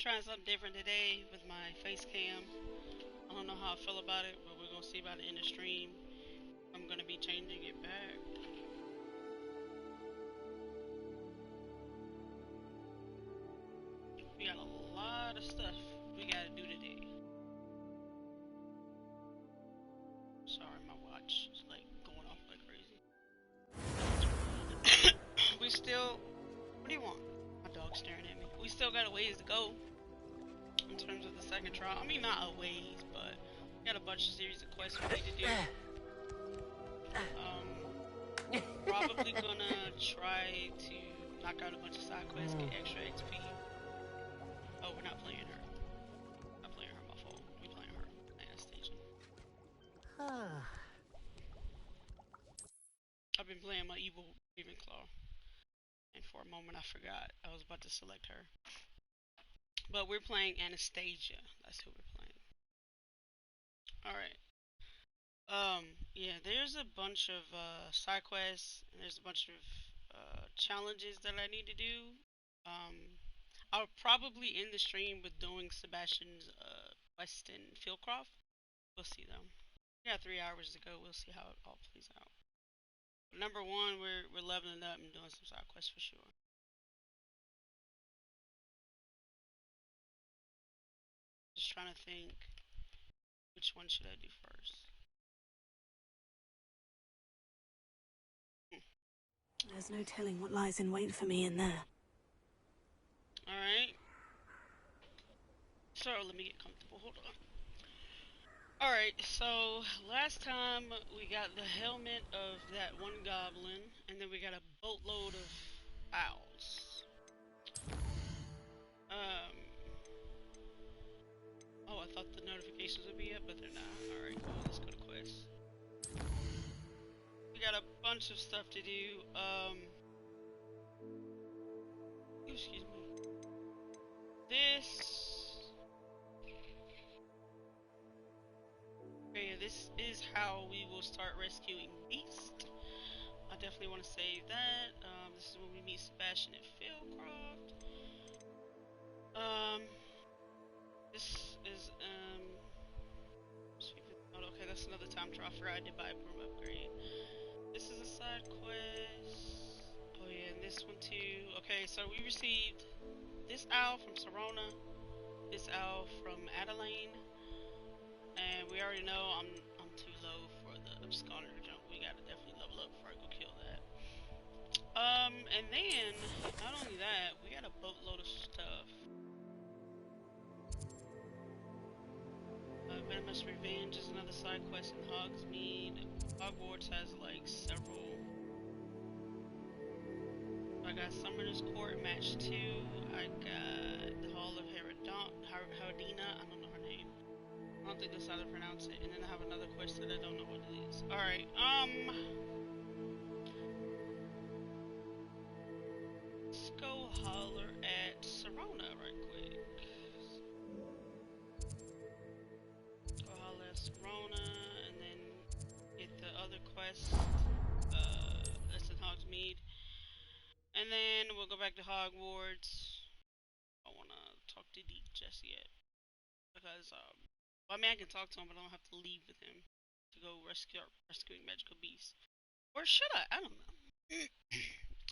trying something different today with my face cam. I don't know how I feel about it, but we're gonna see about it in the stream. I'm gonna be changing it back. We got a lot of stuff we gotta do today. Sorry, my watch is like going off like crazy. We still. What do you want? My dog's staring at me. We still got a ways to go in terms of the second trial. I mean, not a ways, but we got a bunch of series of quests we need to do. Probably gonna try to knock out a bunch of side quests, get extra XP. Oh, we're not playing her. Not playing her, my fault. We're playing her. Anastasia. I've been playing my evil Ravenclaw, and for a moment I forgot I was about to select her. But we're playing Anastasia. That's who we're playing. Alright. Yeah, there's a bunch of side quests, and there's a bunch of challenges that I need to do. I'll probably end the stream with doing Sebastian's quest in Fieldcroft. We'll see though. We got 3 hours to go. We'll see how it all plays out. But number one, we're leveling up and doing some side quests for sure. Just trying to think, which one should I do first? There's no telling what lies in wait for me in there. Alright. So, let me get comfortable. Hold on. Alright, so last time we got the helmet of that one goblin, and then we got a boatload of owls. Oh, I thought the notifications would be up, but they're not. Alright, cool. Let's go to quest. We got a bunch of stuff to do. Excuse me. Okay, this is how we will start rescuing Beast. I definitely want to save that. This is when we meet Sebastian and Fieldcroft. This is, okay, that's another time trial. I forgot I did buy a broom upgrade. This is a side quest. Oh yeah, and this one too. Okay, so we received this owl from Serona, this owl from Adeline, and we already know I'm too low for the absconder jump. We gotta definitely level up before I go kill that. And then not only that, we got a boatload of stuff. Venomous Revenge is another side quest in Hogsmeade. Hogwarts has like several. I got Summoner's Court Match 2. I got the Hall of Haradina. I don't know her name. I don't think that's how to pronounce it. And then I have another quest that I don't know what it is. Alright, let's go holler at Serona right quick. Go holler at Serona and then get the other quest that's in Hogsmeade. And then we'll go back to Hogwarts. I don't wanna talk to Deke just yet. Because well, I mean I can talk to him but I don't have to leave with him to go rescuing magical beasts. Or should I? I don't know.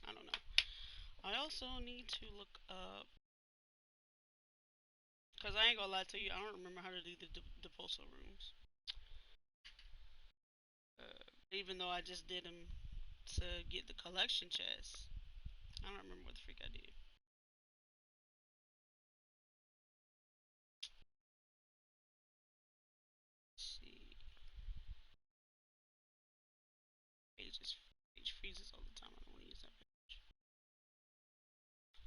I don't know. I also need to look up, because I ain't gonna lie to you, I don't remember how to do the Depulso rooms. Even though I just did them to get the collection chest. I don't remember what the freak I did. Let's see. Page freezes all the time. I don't want to use that page.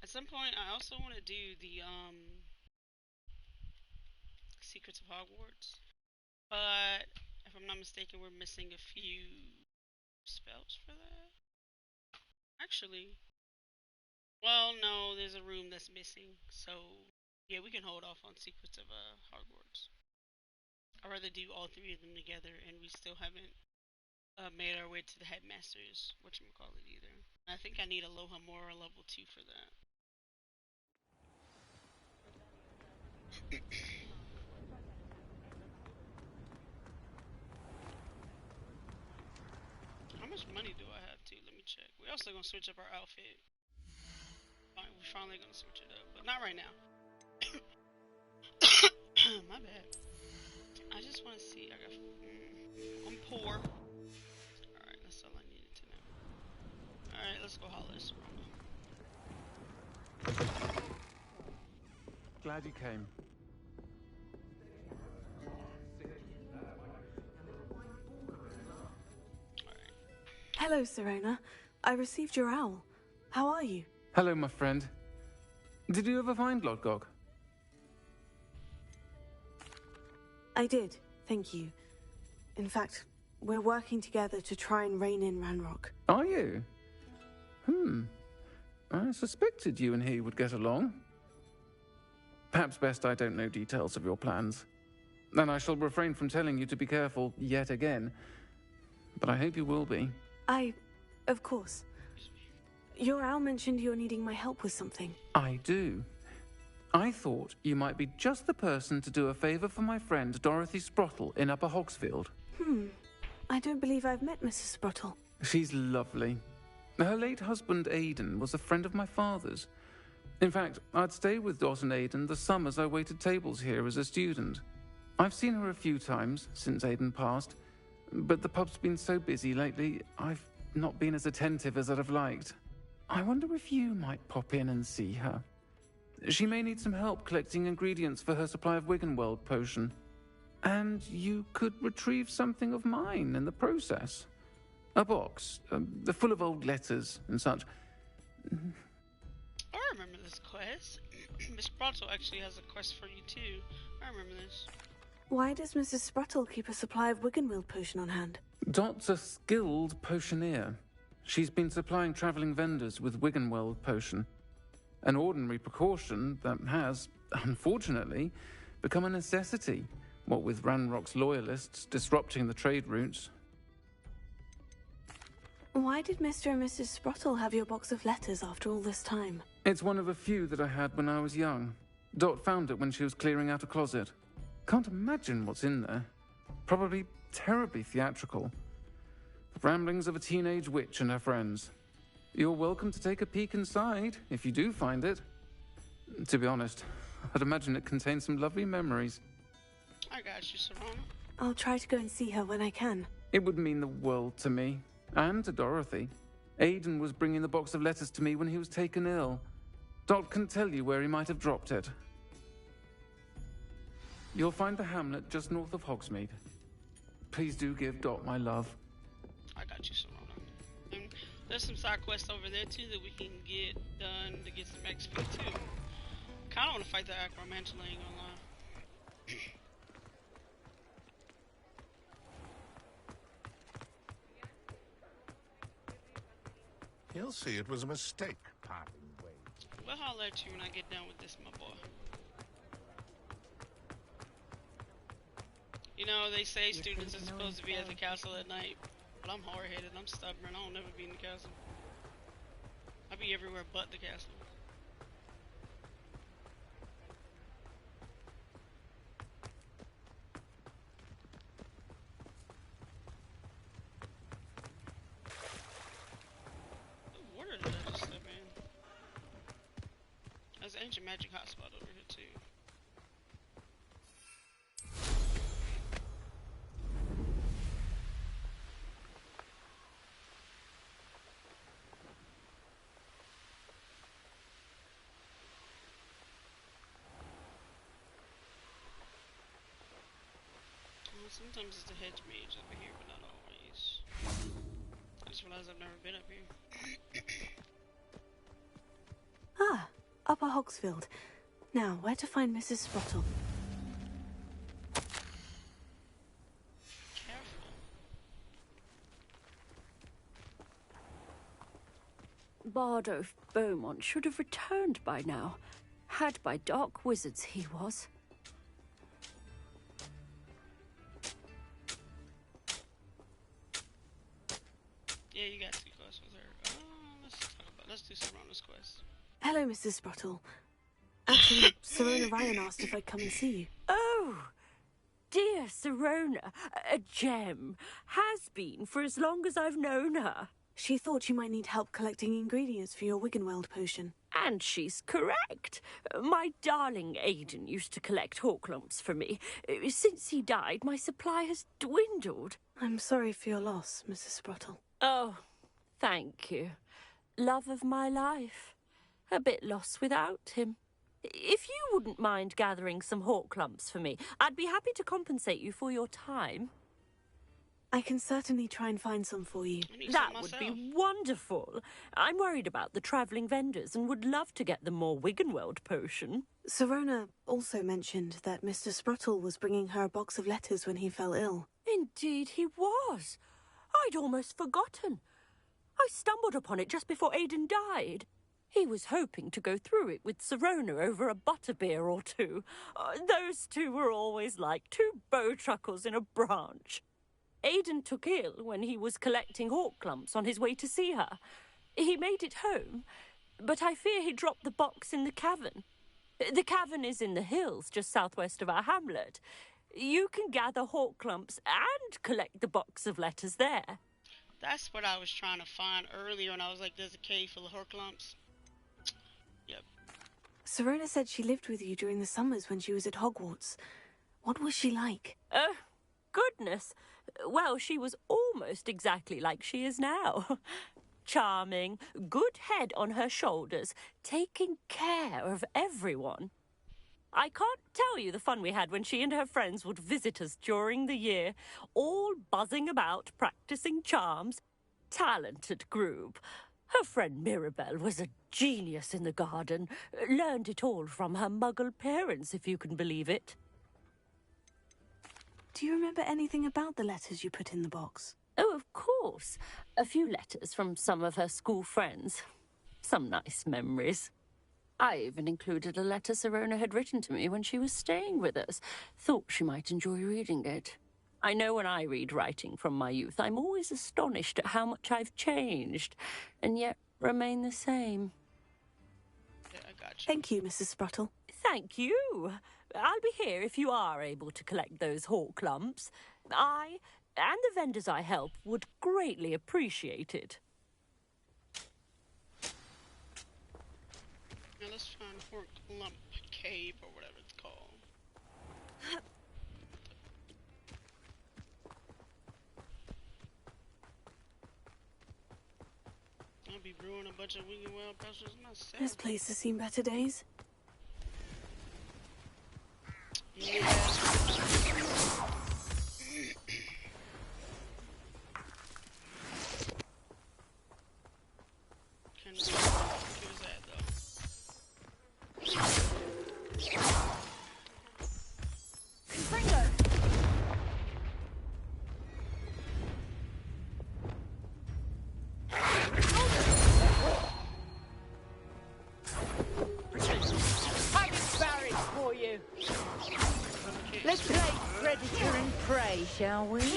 At some point, I also want to do the Secrets of Hogwarts. But if I'm not mistaken, we're missing a few spells for that. Actually, well, no, there's a room that's missing. So, yeah, we can hold off on Secrets of Hogwarts. I'd rather do all three of them together, and we still haven't made our way to the headmasters, whatchamacallit, either. I think I need Aloha Mora level 2 for that. How much money do I have too? Let me check. We're also gonna switch up our outfit. Fine, we're finally gonna switch it up, but not right now. My bad. I just want to see. I got. I'm poor. All right, that's all I needed to know. All right, let's go holler at Serona. Glad you came. Hello, Serona. I received your owl. How are you? Hello, my friend. Did you ever find Lodgok? I did, thank you. In fact, we're working together to try and rein in Ranrock. Are you? I suspected you and he would get along. Perhaps best I don't know details of your plans. And I shall refrain from telling you to be careful yet again. But I hope you will be. Of course. Your owl mentioned you're needing my help with something. I do. I thought you might be just the person to do a favor for my friend Dorothy Sprottle in Upper Hogsfield. I don't believe I've met Mrs. Sprottle. She's lovely. Her late husband Aidan was a friend of my father's. In fact, I'd stay with Dot and Aidan the summers I waited tables here as a student. I've seen her a few times since Aidan passed, but the pub's been so busy lately, I've not been as attentive as I'd have liked. I wonder if you might pop in and see her. She may need some help collecting ingredients for her supply of Wiggenweld potion. And you could retrieve something of mine in the process. A box, full of old letters and such. I remember this quest. Miss Sprottle actually has a quest for you too. I remember this. Why does Mrs. Sprottle keep a supply of Wiggenweld potion on hand? Dot's a skilled potioneer. She's been supplying travelling vendors with Wiggenweld potion. An ordinary precaution that has, unfortunately, become a necessity, what with Ranrock's loyalists disrupting the trade routes. Why did Mr. and Mrs. Sprottle have your box of letters after all this time? It's one of a few that I had when I was young. Dot found it when she was clearing out a closet. Can't imagine what's in there. Probably terribly theatrical. The ramblings of a teenage witch and her friends. You're welcome to take a peek inside, if you do find it. To be honest, I'd imagine it contains some lovely memories. I got you, Serona. I'll try to go and see her when I can. It would mean the world to me, and to Dorothy. Aidan was bringing the box of letters to me when he was taken ill. Dot can tell you where he might have dropped it. You'll find the hamlet just north of Hogsmeade. Please do give Dot my love. I got you, Serona. And there's some side quests over there too that we can get done to get some XP too. Kinda wanna fight the Acromantula, ain't gonna lie. He'll see it was a mistake, parting ways. We'll holler at you when I get done with this, my boy. You know, they say students are supposed to be at the castle at night, but I'm hard-headed, I'm stubborn, I don't never be in the castle. I be everywhere but the castle. What water did I just step in? There's an ancient magic hotspot over here too. Sometimes it's the hedge mage over here, but not always. I just realized I've never been up here. Ah, Upper Hogsfield. Now, where to find Mrs. Sprottle? Careful. Bardo Beaumont should have returned by now. Had by dark wizards he was. Yeah, you got 2 quests with her. Let's do Serona's quest. Hello, Mrs. Sprottle. Actually, Actually, Serona Ryan asked if I'd come and see you. Oh, dear Serona, a gem. Has been for as long as I've known her. She thought you might need help collecting ingredients for your Wiggenweld potion. And she's correct. My darling Aidan used to collect hawk lumps for me. Since he died, my supply has dwindled. I'm sorry for your loss, Mrs. Sprottle. Oh, thank you. Love of my life. A bit lost without him. If you wouldn't mind gathering some hawk lumps for me, I'd be happy to compensate you for your time. I can certainly try and find some for you. That would be wonderful. I'm worried about the travelling vendors and would love to get them more Wiggenweld potion. Serona also mentioned that Mr. Sprottle was bringing her a box of letters when he fell ill. Indeed he was. I'd almost forgotten. I stumbled upon it just before Aidan died. He was hoping to go through it with Serona over a butterbeer or two. Those two were always like two bowtruckles in a branch. Aidan took ill when he was collecting hawk lumps on his way to see her. He made it home, but I fear he dropped the box in the cavern. The cavern is in the hills just southwest of our hamlet. You can gather hawk lumps and collect the box of letters there. That's what I was trying to find earlier, and I was like, there's a cave full of hawk lumps. Yep. Serona said she lived with you during the summers when she was at Hogwarts. What was she like? Oh, goodness. Well, she was almost exactly like she is now. Charming, good head on her shoulders, taking care of everyone. I can't tell you the fun we had when she and her friends would visit us during the year, all buzzing about, practicing charms. Talented group. Her friend Mirabelle was a genius in the garden. Learned it all from her muggle parents, if you can believe it. Do you remember anything about the letters you put in the box? Oh, of course. A few letters from some of her school friends. Some nice memories. I even included a letter Serona had written to me when she was staying with us. Thought she might enjoy reading it. I know when I read writing from my youth, I'm always astonished at how much I've changed, and yet remain the same. Yeah, I got you. Thank you, Mrs. Sprottle. Thank you. I'll be here if you are able to collect those hawk lumps. I and the vendors I help would greatly appreciate it. Now let's find Hawk Lump Cave or whatever it's called. I'll be brewing a bunch of Wiggenweld potions myself. This place has seen better days. Yeah. Can we use that though? Pringo! Having barracks for you. Let's play predator and prey, shall we? Can't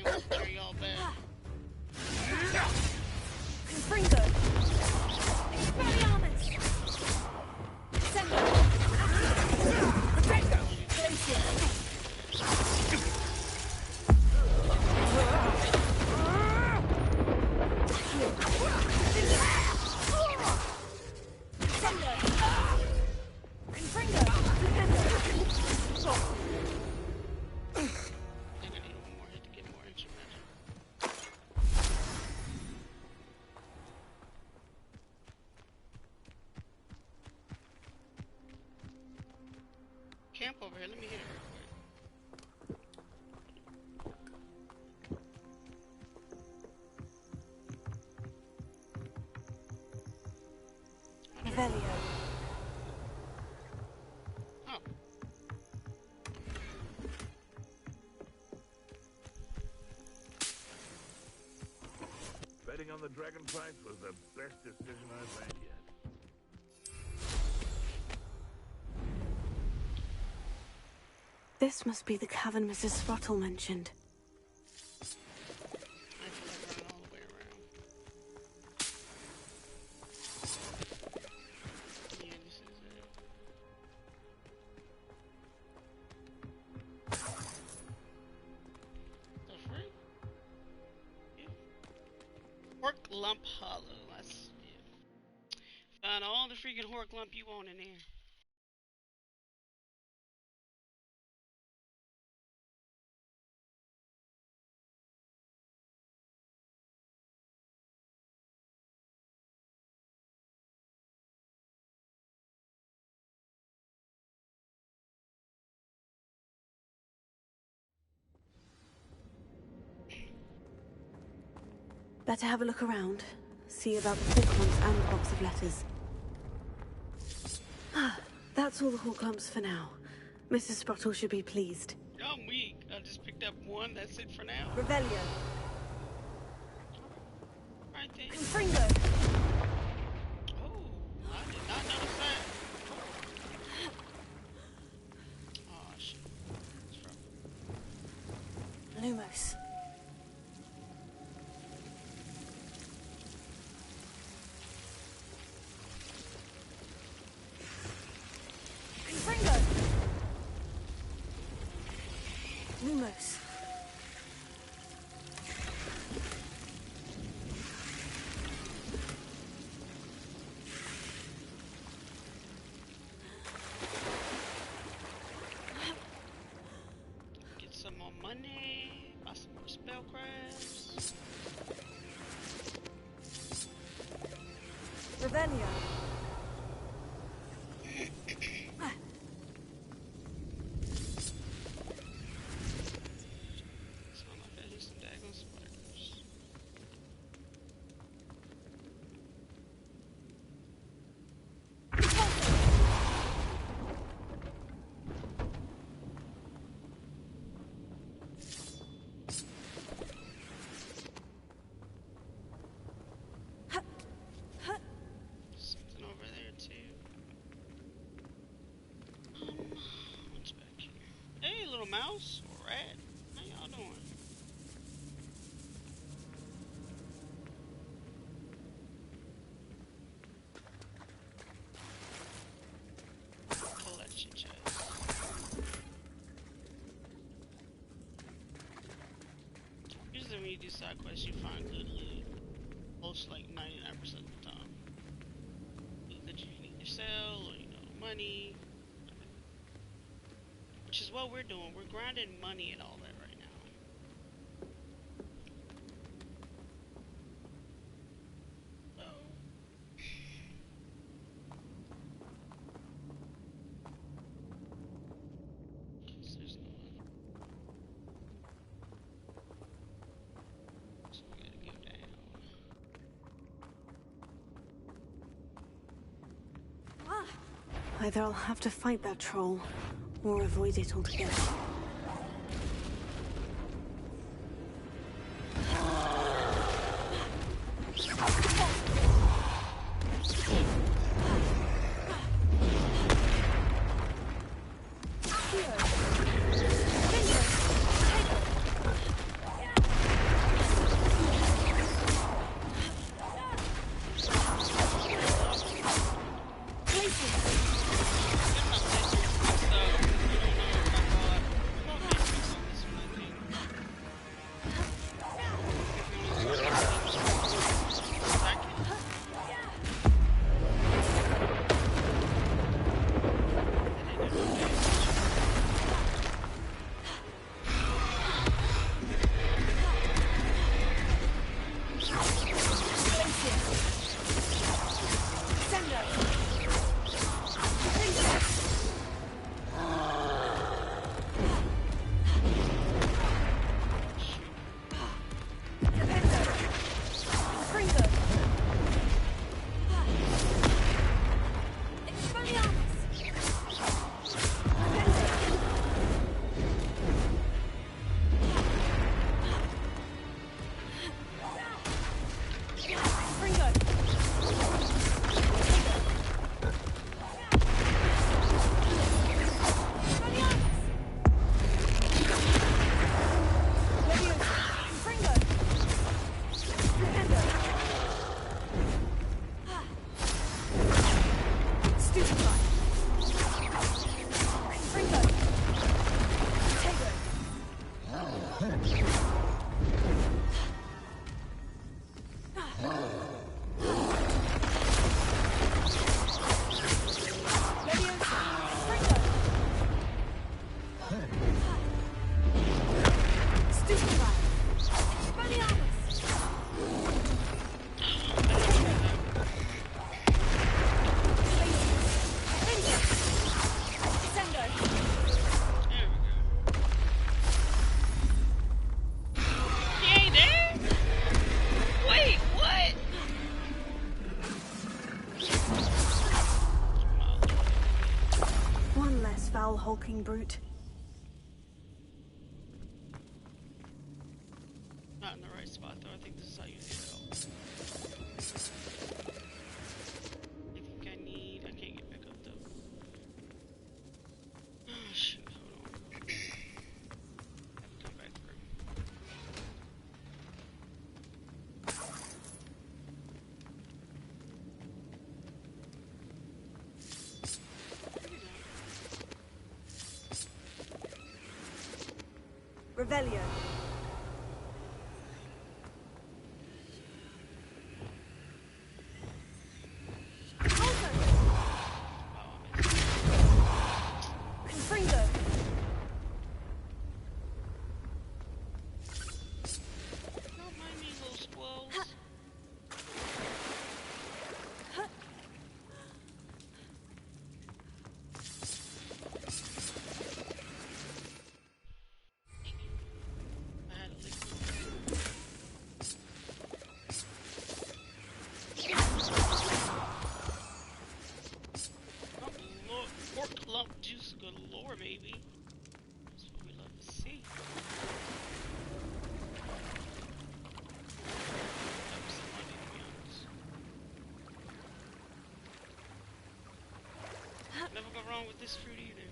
wait to carry y'all back. I think I need one more hit to get more instrumental. Camp over here, let me hit it real quick. Revelio. Oh. Getting on the dragon fight was the best decision I've made yet. This must be the cavern Mrs. Sprottle mentioned. I feel like running all the way around. Yeah, this is it. The freak? Yeah. Hork Lump Hollow. That's, yeah. Find all the freaking Hork Lump you want in there. Better have a look around. See about the hawk lumps and the box of letters. That's all the hawk lumps for now. Mrs. Sprottle should be pleased. I'm weak. I just picked up one. That's it for now. Revelio. Right there. Confringo. Oh, I did not notice that. Oh, shit. It's from... Lumos. Confringo. Lumos. Get some more money. Buy some more spellcrafts. Revelio. Sound like I hear some daggone spiders. Something over there too. What's back here? Hey, little mouse or rat. How y'all doing? Collection chest. Usually when you do side quests, you find good loot. Most like 99% of the time. Loot that you need to sell, or money. Which is what we're doing. We're grinding money and all that right now. Oh. 'Cause there's no other. So we gotta go down. Either I'll have to fight that troll, or avoid it altogether. foul, hulking brute. Not in the right spot though. I think this is how you do it. I can't get back up though. Oh shoot, hold on. I have to come back through. Revelio. Confringo. Don't mind me, little squirrels. I had a liquid. Oh lord, pork lump juice galore, baby. That's what we love to see. That was some money, to be honest. Never go wrong with this fruit either.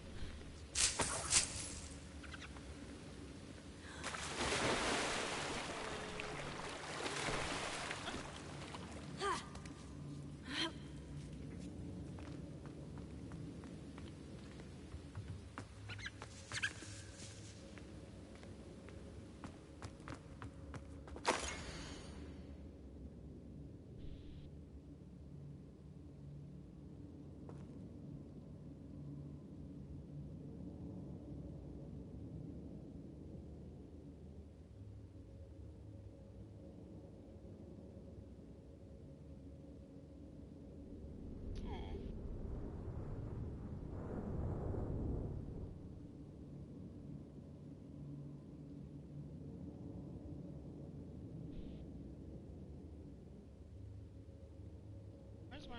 Where's my...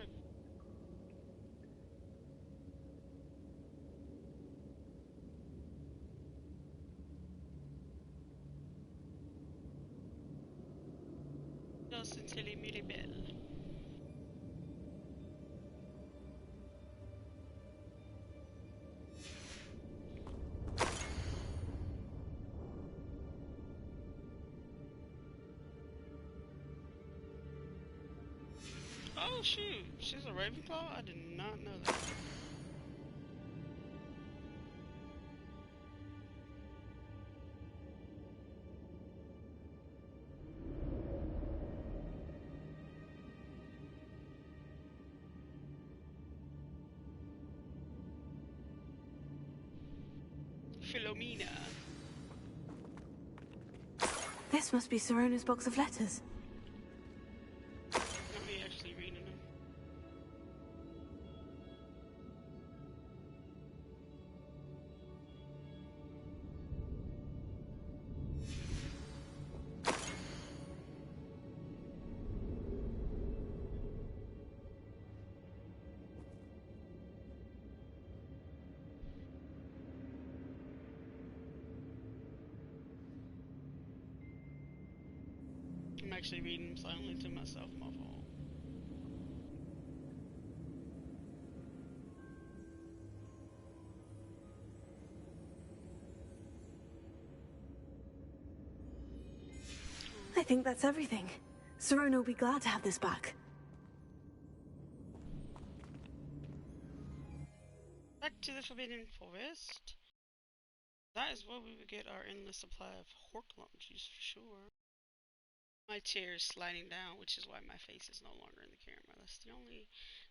Just until he made a bell. Oh shoot, she's a Ravenclaw? I did not know that. Philomena. This must be Sirona's box of letters. Not me actually reading them. I'm actually reading them silently to myself, my fault. I think that's everything. Sirona will be glad to have this back. Back to the Forbidden Forest. That is where we would get our endless supply of horklump juice for sure. My chair is sliding down, which is why my face is no longer in the camera. That's the only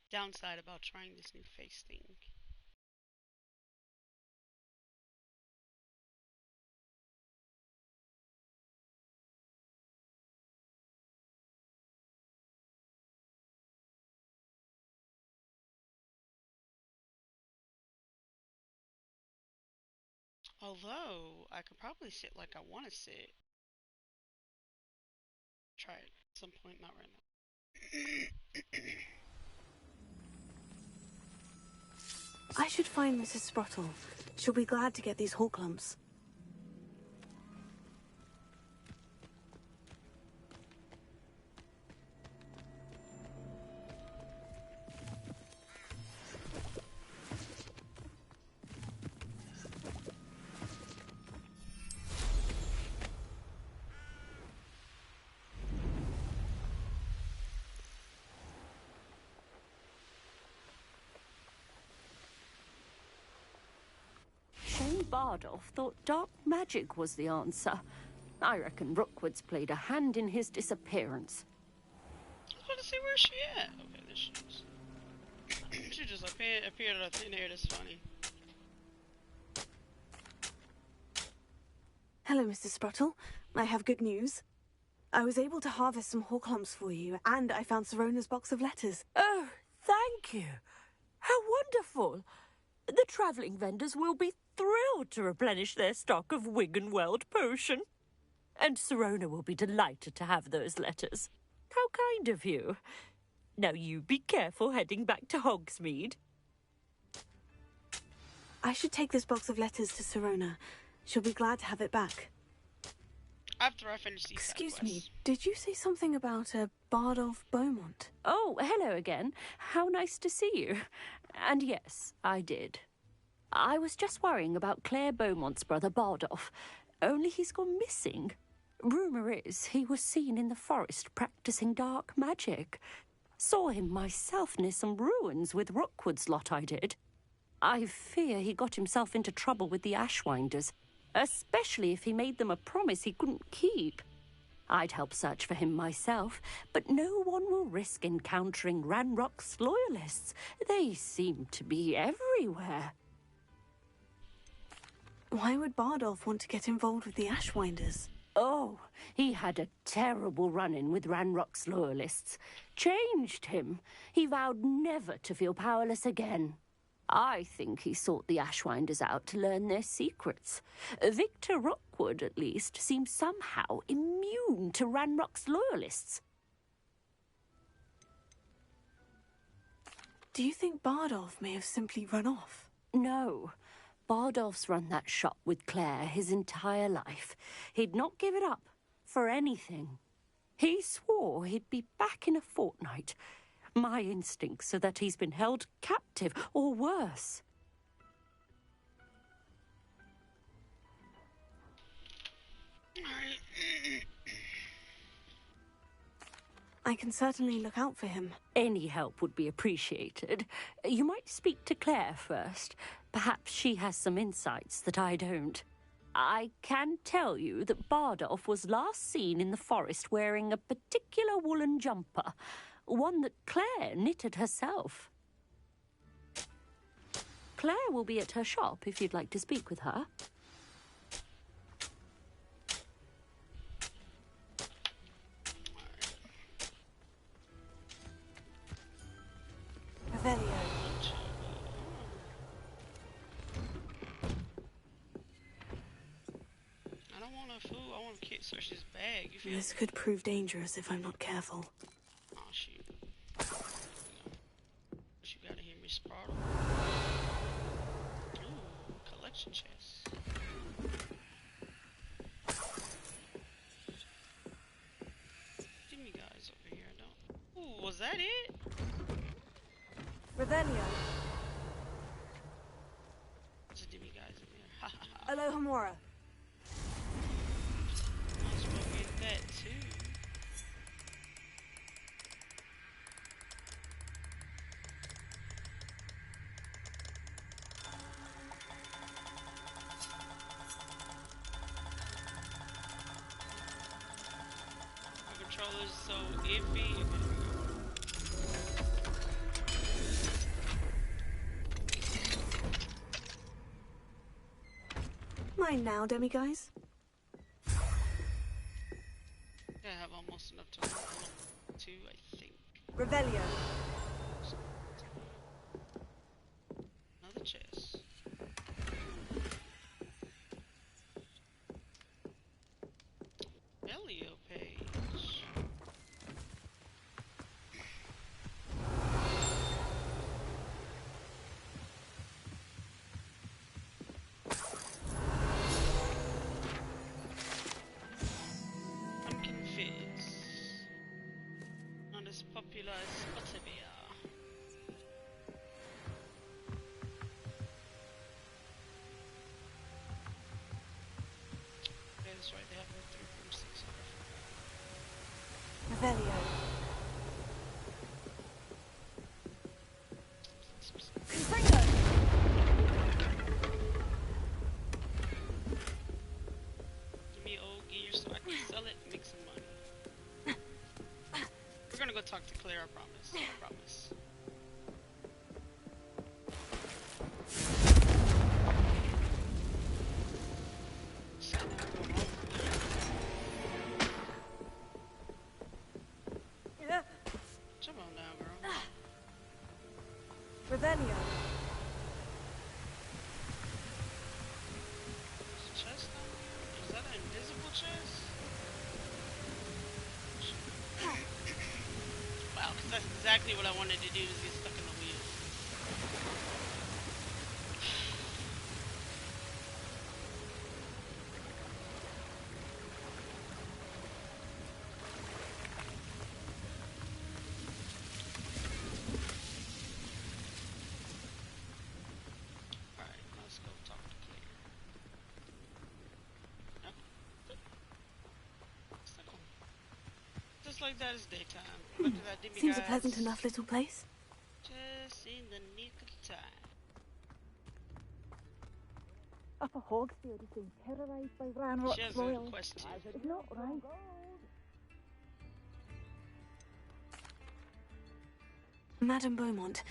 downside about trying this new face thing. Although, I could probably sit like I want to sit. Try it at some point, not right now. I should find Mrs. Sprottle. She'll be glad to get these hall clumps. Bardolph thought dark magic was the answer. I reckon Rookwood's played a hand in his disappearance. I was about to see where she at. Okay, there she is. She just appeared out of thin air. That's funny. Hello, Mr. Sprottle. I have good news. I was able to harvest some hall clumps for you, and I found Sirona's box of letters. Oh, thank you. How wonderful. The travelling vendors will be thrilled to replenish their stock of Wiggenweld potion. And Sirona will be delighted to have those letters. How kind of you. Now you be careful heading back to Hogsmeade. I should take this box of letters to Sirona. She'll be glad to have it back. After I finish these Excuse me, did you say something about a Bardolph Beaumont? Oh, hello again. How nice to see you. And yes, I did. I was just worrying about Claire Beaumont's brother Bardolph, only he's gone missing. Rumour is he was seen in the forest practising dark magic. Saw him myself near some ruins with Rookwood's lot I did. I fear he got himself into trouble with the Ashwinders, especially if he made them a promise he couldn't keep. I'd help search for him myself, but no one will risk encountering Ranrock's loyalists. They seem to be everywhere. Why would Bardolph want to get involved with the Ashwinders? Oh, he had a terrible run-in with Ranrock's loyalists. Changed him. He vowed never to feel powerless again. I think he sought the Ashwinders out to learn their secrets. Victor Rookwood, at least, seems somehow immune to Ranrock's loyalists. Do you think Bardolph may have simply run off? No. Bardolph's run that shop with Claire his entire life. He'd not give it up for anything. He swore he'd be back in a fortnight. My instincts are that he's been held captive, or worse. I can certainly look out for him. Any help would be appreciated. You might speak to Claire first. Perhaps she has some insights that I don't. I can tell you that Bardolph was last seen in the forest wearing a particular woolen jumper, one that Claire knitted herself. Claire will be at her shop if you'd like to speak with her. Revelio. I don't want a fool. I want a kid search his bag. You feel This could prove dangerous if I'm not careful. Oh, shoot. What you gotta hear me sprawl? Ooh, collection chest. Give me guys over here, don't. Ooh, was that it? Revelio. Just give me guys in there. Ha ha ha. Alohomora. Might as well get that too. My controller's so iffy. Mine now, demiguise. I have almost enough to level 2, I think. Revelio. Another chest. Elio page. that's right. They have a 3.6. Revelio. Container! Give me old gear so I can sell it and make some money. We're gonna go talk to Claire, I promise. I promise. Yeah. Jump on down, girl. Revelio. Chest down here? Is that an invisible chest? Wow, because that's exactly what I wanted to do, is get stuck in the wheel. Alright, let's go talk to Claire. Yep. Stuck on. Just like that is daytime. Look at that dimmy, Seems a guys. pleasant enough little place. Just in the nick of time. Upper Hogsfield is being terrorised by Ranrock's She has a royals. quest too. It's not right. Madame Beaumont,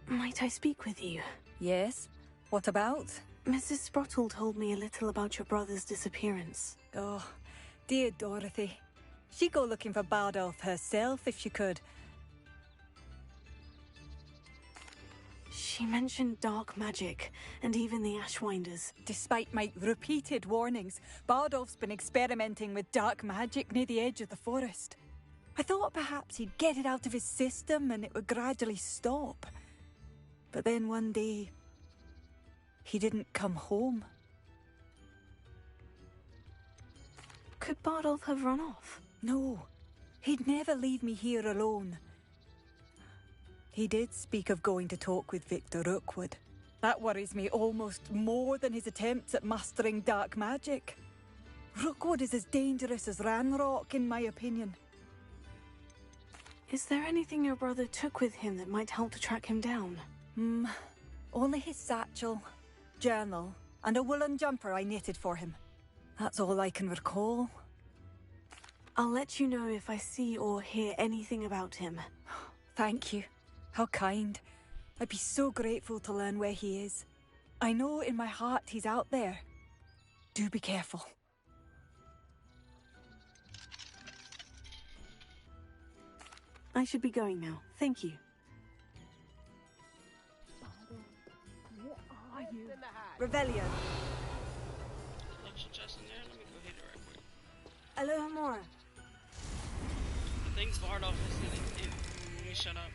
might I speak with you? Yes? What about? Mrs. Sprottle told me a little about your brother's disappearance. Oh, dear Dorothy. She'd go looking for Bardolph herself if she could. She mentioned dark magic, and even the Ashwinders. Despite my repeated warnings, Bardolph's been experimenting with dark magic near the edge of the forest. I thought perhaps he'd get it out of his system and it would gradually stop. But then one day, he didn't come home. Could Bardolph have run off? No, he'd never leave me here alone. He did speak of going to talk with Victor Rookwood. That worries me almost more than his attempts at mastering dark magic. Rookwood is as dangerous as Ranrock, in my opinion. Is there anything your brother took with him that might help to track him down? Only his satchel, journal, and a woolen jumper I knitted for him. That's all I can recall. I'll let you know if I see or hear anything about him. Thank you. How kind. I'd be so grateful to learn where he is. I know in my heart he's out there. Do be careful. I should be going now. Thank you. Revelio. Collection chest in there. Let me go hit it right quick. Hello, Amora. I think Bardolph is in. Let me shut up.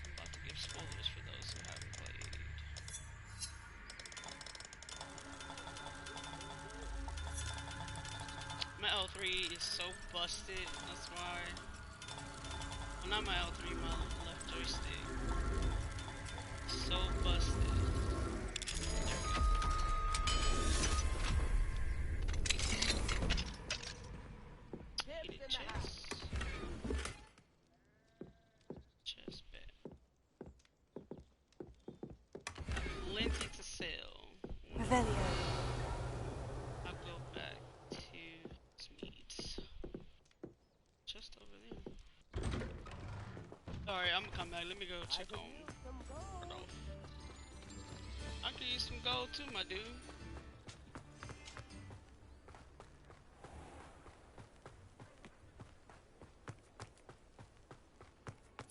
I'm about to give spoilers for those who haven't played. My L3 is so busted. That's why. Well, not my L3, my left joystick. So busted. Need a chest. Chest bet. Plenty to sell. Revelio. I'll go back to Smeeds. Just over there. Alright, I'm gonna come back. Let me go check on Rudolph. I could use some gold too, my dude.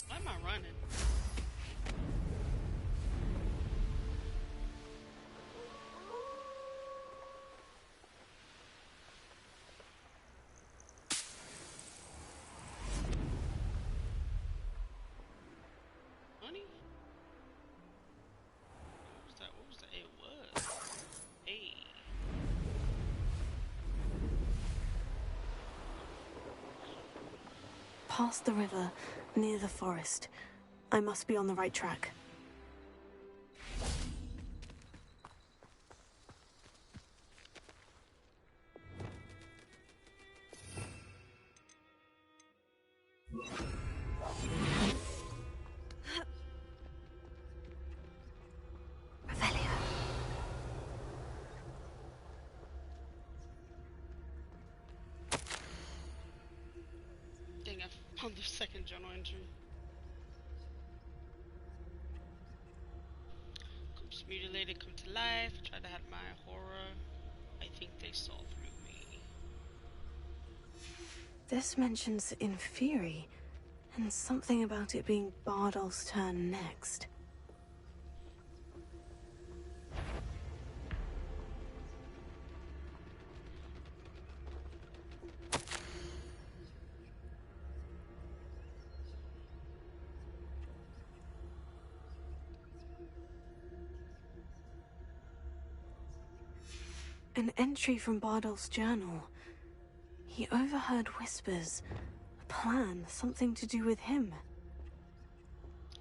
Why am I running? Honey? What was that? What was that? It was. Hey. Past the river, near the forest. I must be on the right track. on the second journal entry. Corpse mutilated, come to life. Tried to hide my horror. I think they saw through me. This mentions Inferi, and something about it being Bardolph's turn next. An entry from Bardolph's journal. He overheard whispers. A plan, something to do with him.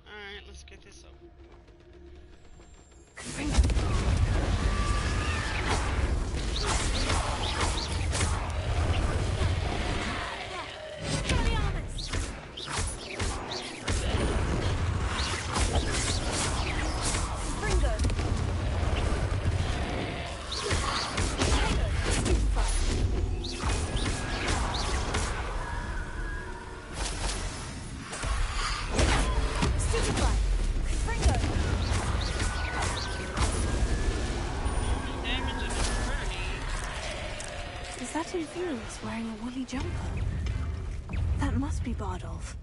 Alright, let's get this over. Is that Inferius wearing a woolly jumper? That must be Bardolph.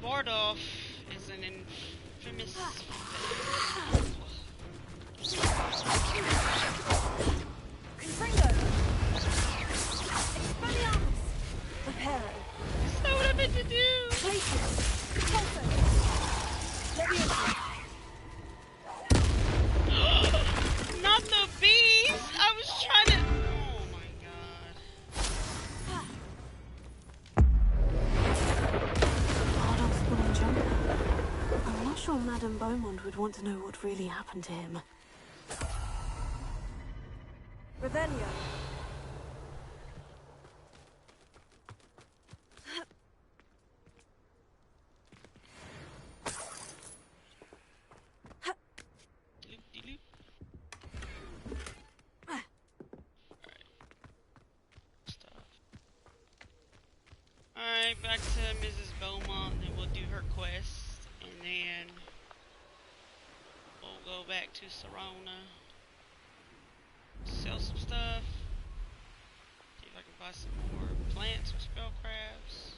Bardolph is an infamous. That's not what I meant to do. Not the bees. I was trying to. Oh my god. Bardolph's woolen jumper. I'm not sure Madame Beaumont would want to know what really happened to him. Revelio. Loop-de-loop. Alright, back to Mrs. Beaumont, and we'll do her quest, and then we'll go back to Serona, sell some stuff, see if I can buy some more plants or spellcrafts.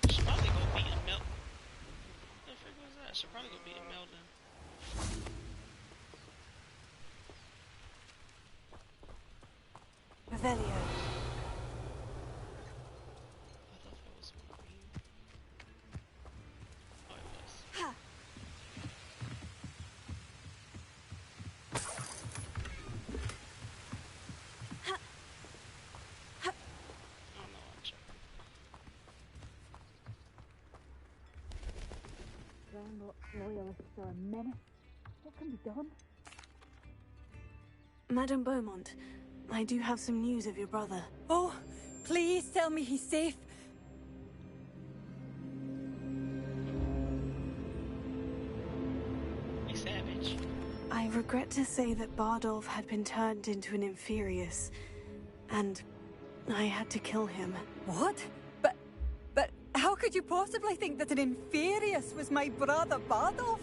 Should probably go beat a Melton. What the frick was that? Should probably go beat a Melton. Revelio. I thought that was one of you. Oh, it was. Oh no, I'm joking. Loyalists are a menace. What can be done? Madame Beaumont, I do have some news of your brother. Oh, please tell me he's safe. Be savage. I regret to say that Bardolph had been turned into an Inferius, and I had to kill him. What? But how could you possibly think that an Inferius was my brother Bardolph?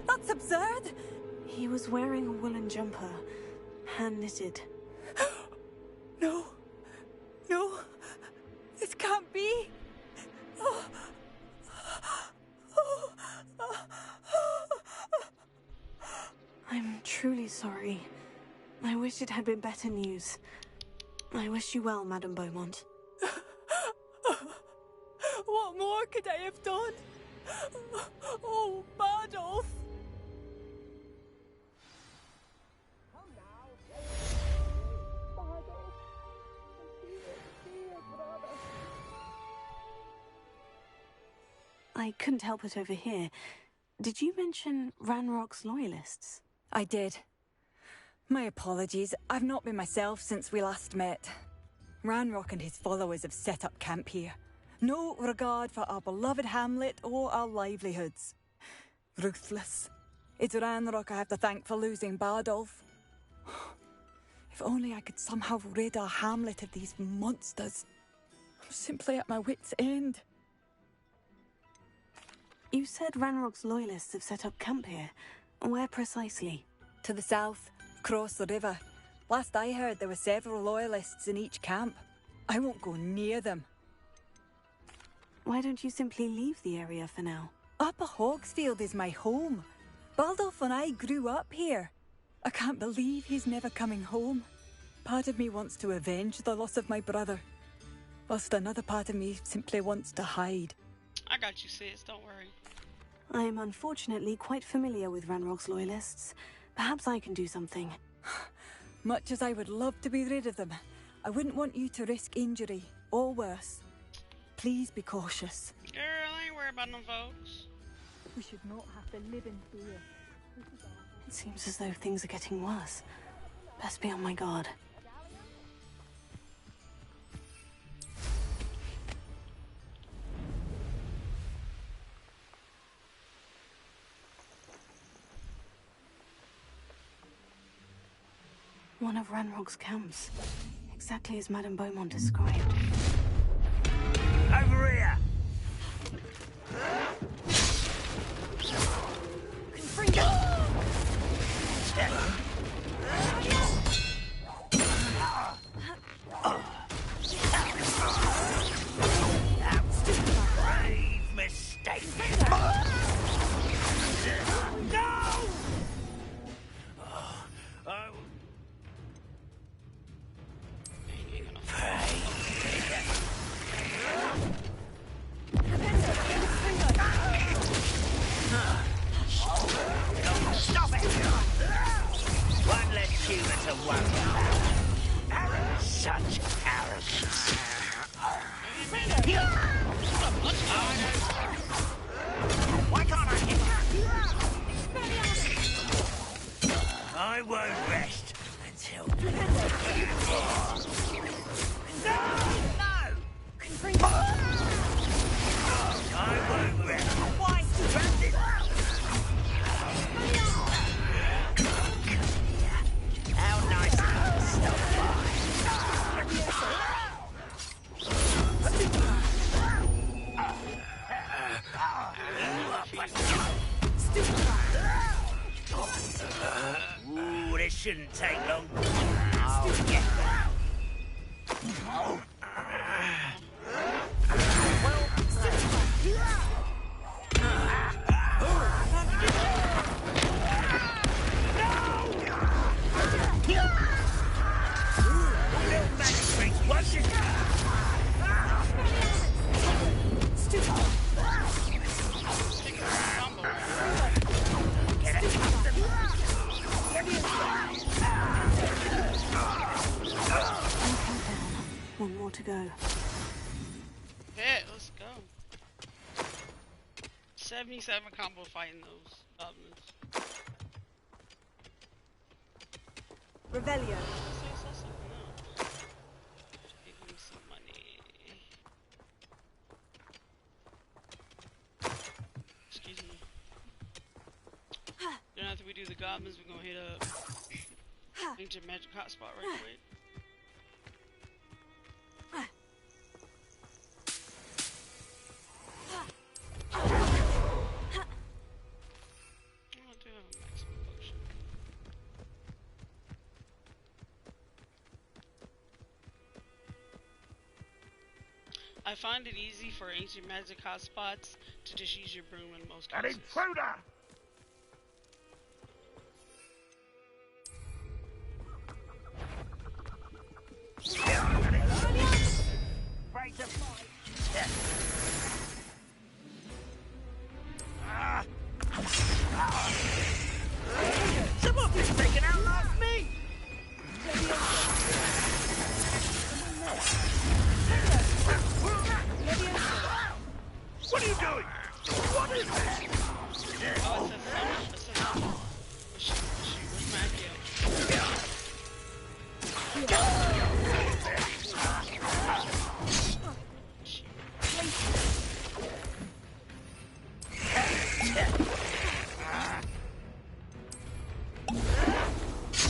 That's absurd. He was wearing a woolen jumper, hand-knitted. No. No. This can't be. Oh. I'm truly sorry. I wish it had been better news. I wish you well, Madame Beaumont. What more could I have done? Oh, Bardolph. I couldn't help but overhear. Did you mention Ranrock's loyalists? I did. My apologies. I've not been myself since we last met. Ranrock and his followers have set up camp here. No regard for our beloved hamlet or our livelihoods. Ruthless. It's Ranrock I have to thank for losing Bardolph. If only I could somehow rid our hamlet of these monsters. I'm simply at my wit's end. You said Ranrock's loyalists have set up camp here. Where precisely? To the south, across the river. Last I heard, there were several loyalists in each camp. I won't go near them. Why don't you simply leave the area for now? Upper Hogsfield is my home. Baldolph and I grew up here. I can't believe he's never coming home. Part of me wants to avenge the loss of my brother, whilst another part of me simply wants to hide. I got you, sis. Don't worry. I am unfortunately quite familiar with Ranrock's loyalists. Perhaps I can do something. Much as I would love to be rid of them, I wouldn't want you to risk injury, or worse. Please be cautious. Girl, I ain't worried about them folks. We should not have to live in fear. It seems as though things are getting worse. Best be on my guard. One of Ranrock's camps. Exactly as Madame Beaumont described. Over here! Brave mistake! No! Stop it! One less human to worry about. Such arrogance. Why can't I hit her? I won't rest until... No! I won't rest. Why? How nice of you to stop by. Ooh, this shouldn't take long. I'll get that. One more to go. Yeah, let's go. 77 combo fighting those goblins. Revelio. Give me some money. Excuse me. Then after we do the goblins, we're gonna hit up ancient magic hotspot right quick. I find it easy for ancient magic hotspots to just use your broom in most An cases. intruder! Break the fight! Someone been taken out like me! What are you doing? What is this? Oh, it says summer. Where's my idea?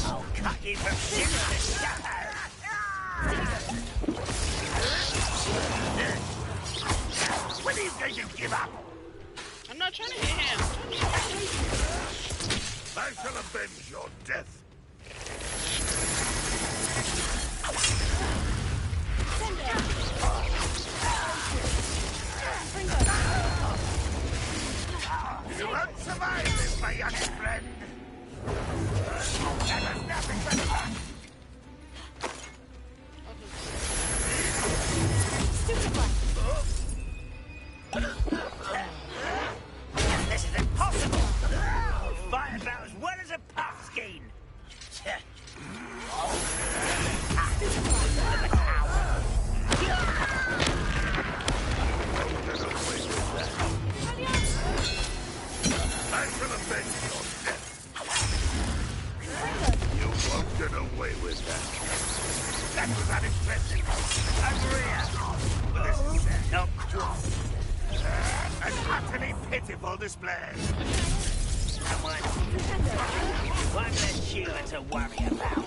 I'll cut you from skin to shadow. When are you going to give up? I'm not trying to hit him. I shall avenge your death. You won't survive this, my young friend. That was nothing but fun. This is impossible. Fight about as well as a pumpkin. I shall avenge your death. You won't get away with that. That was unexpected. Agreed. But this is not quite. An utterly pitiful display. Someone. One less human to worry about.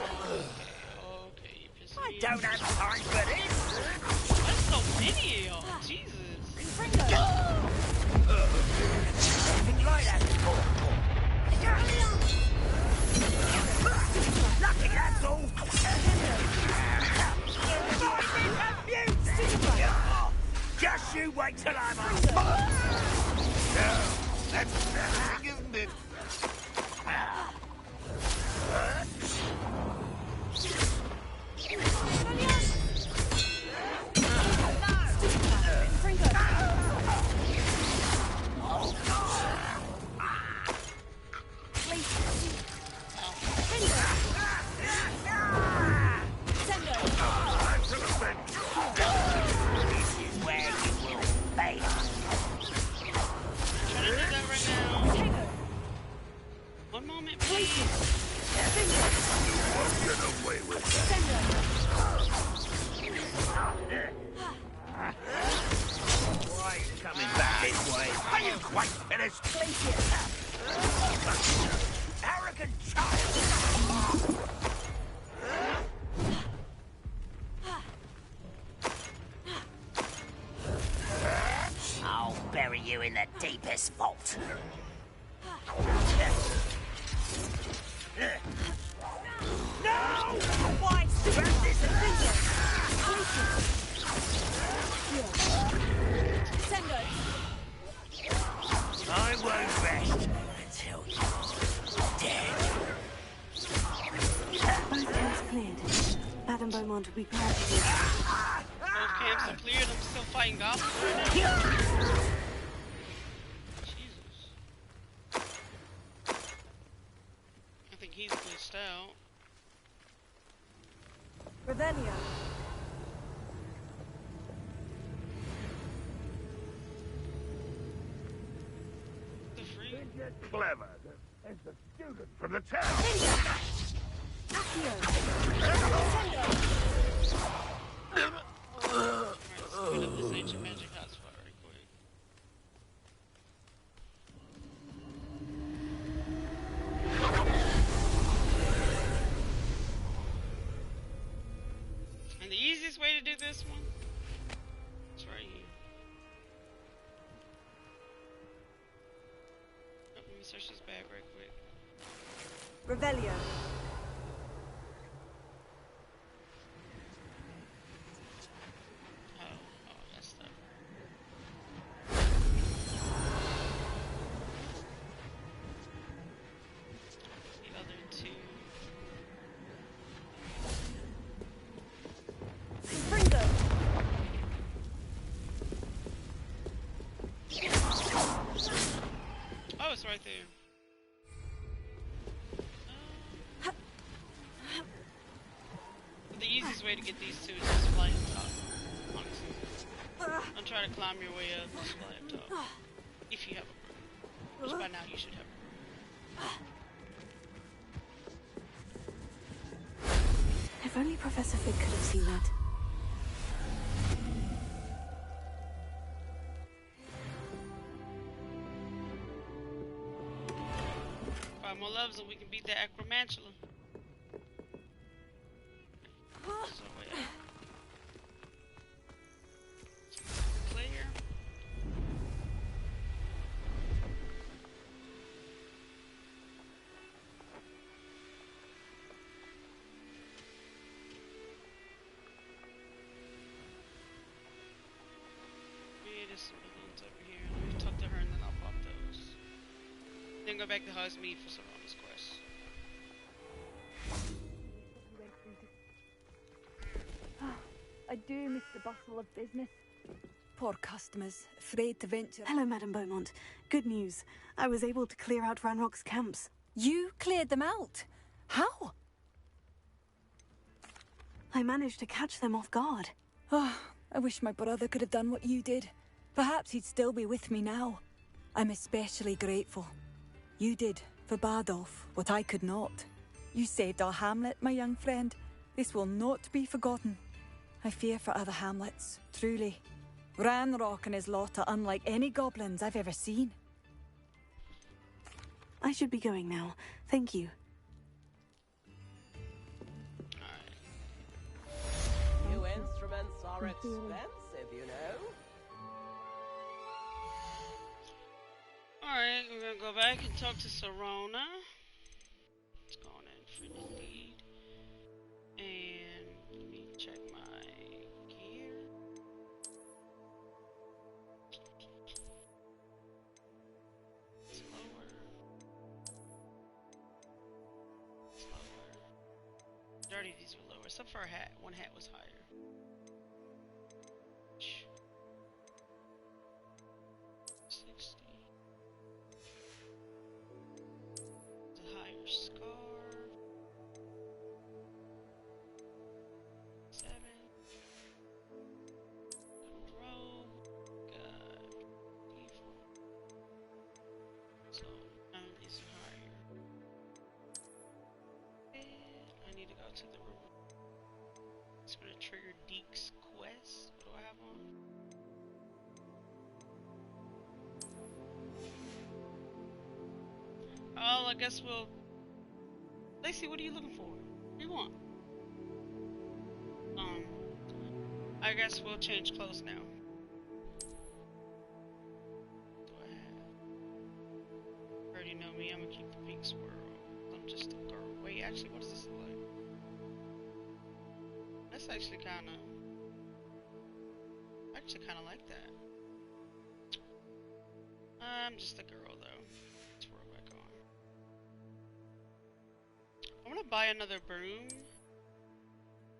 Okay, you pissed me I don't have time for this. There's so many of y'all. Jesus. Nothing like that before. Nothing, that's all. Just you wait till I'm on. No, that's everything, isn't it? One moment, please. You won't get away with that. Why are you coming back this way? Are you quite finished? Arrogant child! I'll bury you in the deepest vault. No! Why? This I won't rest until you're dead. Both camps cleared. Madame Beaumont will be proud of you. Both camps are cleared. I'm still fighting goblins right now. Jesus. I think he's glitched out. Revelio. The freak. Get clever. It's a student from the town. Accio. Alright, let's speed up this ancient magic hotspot right quick. And the easiest way to do this one is right here. Oh, let me search this bag right quick. Revelio. Oh, that's stuff. The other two. Fringo. Oh, it's right there. The easiest way to get these two is just fly up top. Honestly. Don't try to climb your way up, just fly up top. If you have a broom. Which by now you should have a broom. If only Professor Fig could have seen that. Five more levels and we can beat the Acromantula. So yeah. Clear. There's some balloons over here. Let me talk to her and then I'll pop those. Then go back to Hosmead for Serana's quest. I do miss the bustle of business. Poor customers, afraid to venture. Hello, Madame Beaumont. Good news. I was able to clear out Ranrock's camps. You cleared them out? How? I managed to catch them off guard. Oh, I wish my brother could have done what you did. Perhaps he'd still be with me now. I'm especially grateful. You did, for Bardolph, what I could not. You saved our hamlet, my young friend. This will not be forgotten. I fear for other hamlets, truly. Ranrock and his lot are unlike any goblins I've ever seen. I should be going now. Thank you. New instruments are expensive, you know. Alright, we're gonna go back and talk to Serana. Let's go on in for the lead. And let me check my gear. Slower. Majority of these were lower, except for a hat. One hat was higher. 60. The higher scarf. 7. Little robe. Got default. So none of these are higher. And I need to go to the room. It's gonna trigger Deke's quest. What do I have on? Oh, I guess we'll... Lacey, what are you looking for? What do you want? I guess we'll change clothes now. What do I have? You already know me, I'm gonna keep the pink swirl. I'm just a girl. Wait, actually, what does this look like? That's actually kinda... I actually kinda like that. I'm just a girl, though. Let's roll back on. I'm gonna buy another broom.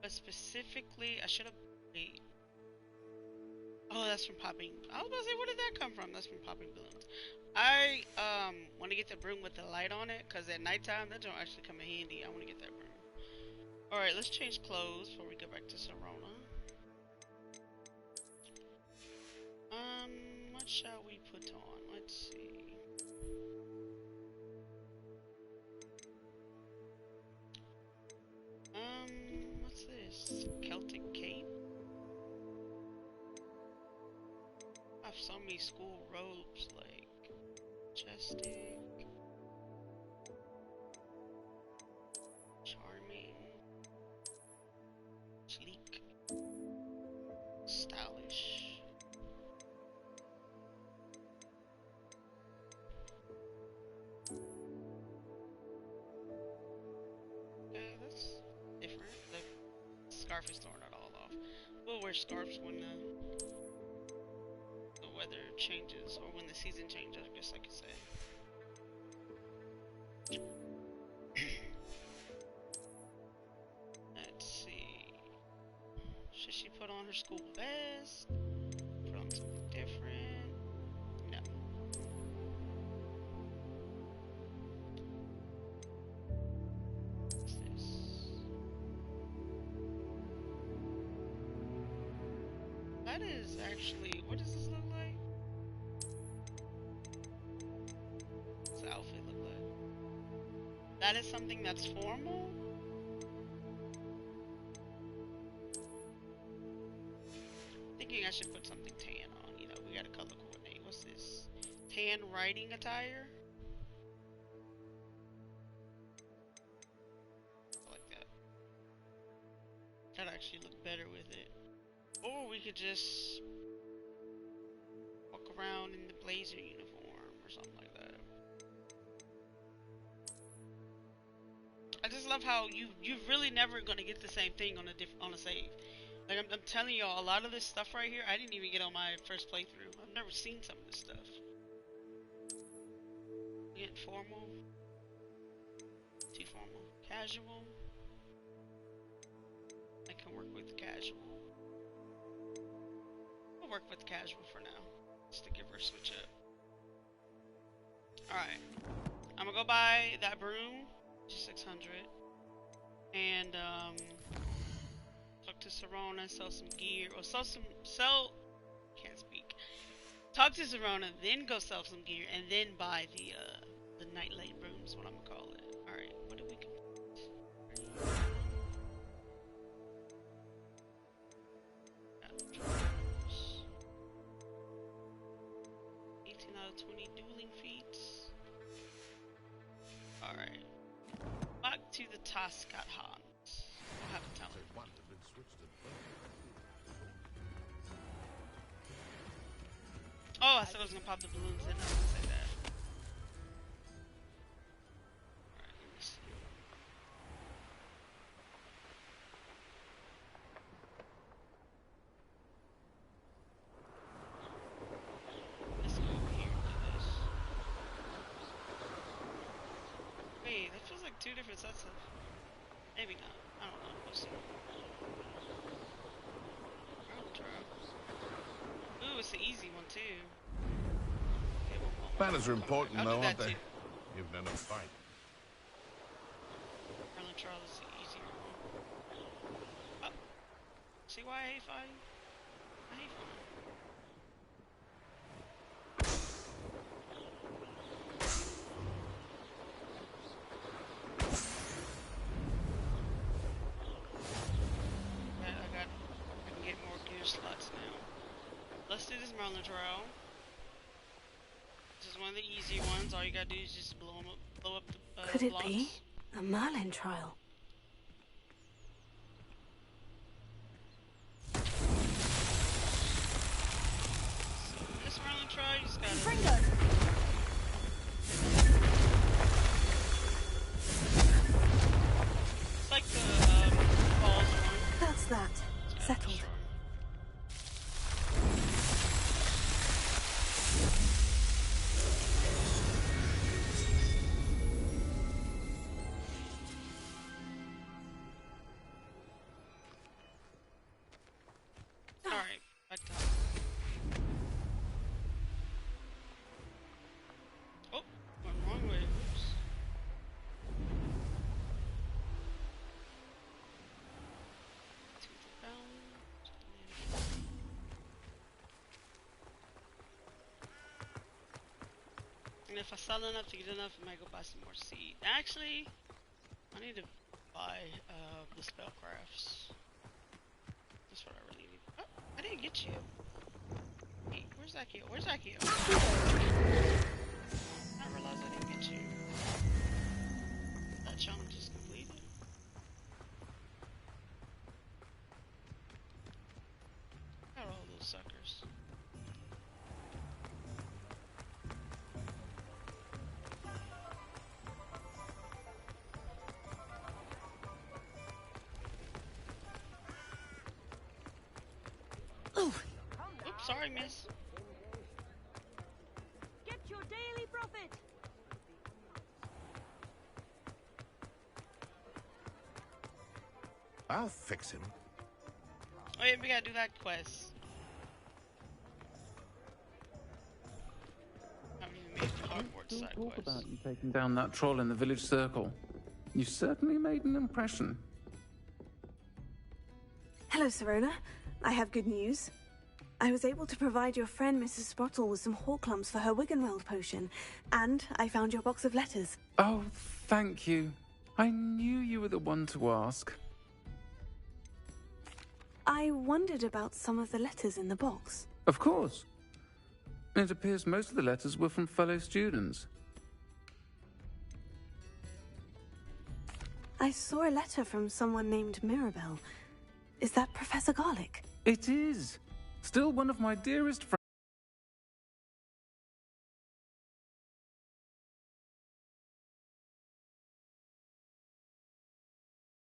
But specifically, I should have... Wait. Oh, that's from popping... I was about to say, where did that come from? That's from popping balloons. I, want to get the broom with the light on it, because at nighttime, that don't actually come in handy. I want to get that broom. Alright, let's change clothes before we go back to Serana. What shall we put on? Let's see. What's this? Celtic cape? I have so many school robes, like majestic, charming, sleek, stylish. Okay, that's different. The scarf is throwing it all off. We'll wear scarves when the weather changes, or when the season changes, I guess I could say. Let's see. Should she put on her school vest? Put on something different? No. What's this? That is actually, what does this look like? That is something that's formal? Thinking I should put something tan on. You know, we gotta color coordinate. What's this? Tan riding attire? I like that. That'd actually look better with it. Or we could just walk around in the blazer uniform or something like that. I just love how you're really never gonna get the same thing on a save. Like I'm telling y'all, a lot of this stuff right here, I didn't even get on my first playthrough. I've never seen some of this stuff. Get formal, too formal, casual. I can work with casual. I'll work with casual for now, just to give her a switch up. All right, I'm gonna go buy that broom, just 600, and talk to Serona, sell some gear, or can't speak. Talk to Serona, then go sell some gear, and then buy the nightlight brooms, what I'm gonna call it. Alright, what do we complete? 18 out of 20 dueling feats. Alright. Back to the task at hand. We'll have to tell him. Oh, I said I was gonna pop the balloons in. I didn't say that. Alright, let me see. Let's go over here and do this. Wait, that feels like two different sets of... Maybe not. I don't know. We'll see. Ooh, it's the easy one too. Okay, Manners are important, though, aren't they? Too. You've done a fight. Merlin trial is the easier one. Oh. See why I hate fighting? I hate fighting. I can get more gear slots now. Let's do this Merlin trial. This is one of the easy ones. All you gotta do is just blow up the Could it blocks. be a Merlin trial? So this Merlin trial, you just gotta... It's like the balls one. That's that. Settled. Alright, back to Oh, went wrong way. Oops. To the bound. And if I sell enough to get enough, I might go buy some more seed. Actually, I need to buy the spellcrafts. That's what I really need. Oh, I didn't get you. Hey, where's that kill? Where's that kill? I realized I didn't get you. That challenge is completed. Got all those suckers. Oops, sorry, miss. Get your daily profit. I'll fix him. Oh yeah, we gotta do that quest. I haven't even made the Hogwarts side Talk quest. about you taking down that troll in the village circle. You certainly made an impression. Hello, Serona. I have good news. I was able to provide your friend Mrs. Sprottle with some Horklumps for her Wiggenweld potion, and I found your box of letters. Oh, thank you. I knew you were the one to ask. I wondered about some of the letters in the box. Of course. It appears most of the letters were from fellow students. I saw a letter from someone named Mirabelle. Is that Professor Garlick? It is. Still one of my dearest friends.